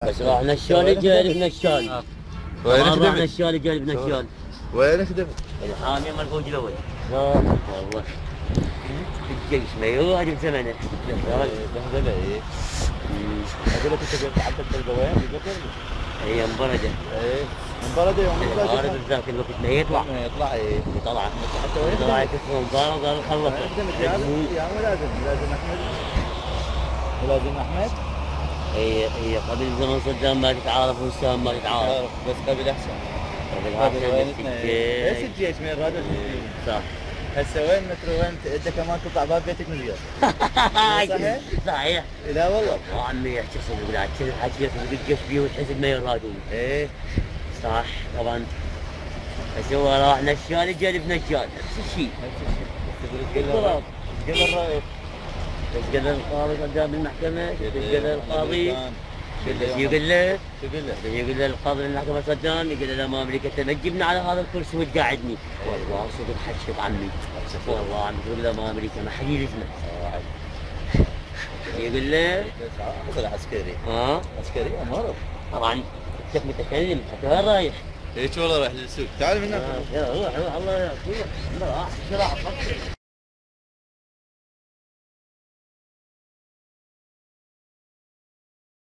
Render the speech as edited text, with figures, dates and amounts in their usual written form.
بس راح نشال جالب نشال. وين راح خدمت؟ نشال جالب نشال. وين خدمت؟ الحامي مال فوج الاول. والله. الجيش ما يواجب زمنه. بهدله ايه. اقول لك انت قلت عبد البوين بقدر. هي مبرده. ايه مباراه يوم العارف بذاك الوقت ما يطلع. ما يطلع ايه. طلع. حتى وين طلع خدمت؟ يكسرون قالوا خلصوا. خدمت يا عم لازم احمد. ولازم احمد. هي قبل زمن صدام ما تتعارف وسام ما تتعارف. تعرف بس قبل احسن. قبل قبل أحسن وين بس ايش الجيش. الجيش من رادة صح. هسه وين مترو وين انت كمان تطلع باب بيتك من اليوم. صحيح؟ صحيح. لا والله. وعمي يحكي صدق لا تشوف حكي صدق الجيش بيه وتحسب ما يرادون. ايه صح طبعا. بس هو راح نشال جلب نشال نفس الشيء. بالضبط. قدر الرئيس. تسجل القاضي قدام المحكمة تسجل القاضي يقول له يقول له القاضي المحكمة صدام يقول له لا ما امريكا انت ما تجيبنا على هذا الكرسي وتقعدني. والله صدق حشف عمي. والله عم تقول له ما امريكا ما حد يلزمه. يقول له اصل عسكري. عسكري امر. طبعا انت متكلم حتى وين رايح؟ ايش والله رايح للسوق تعال من هناك. روح الله يا اخوي.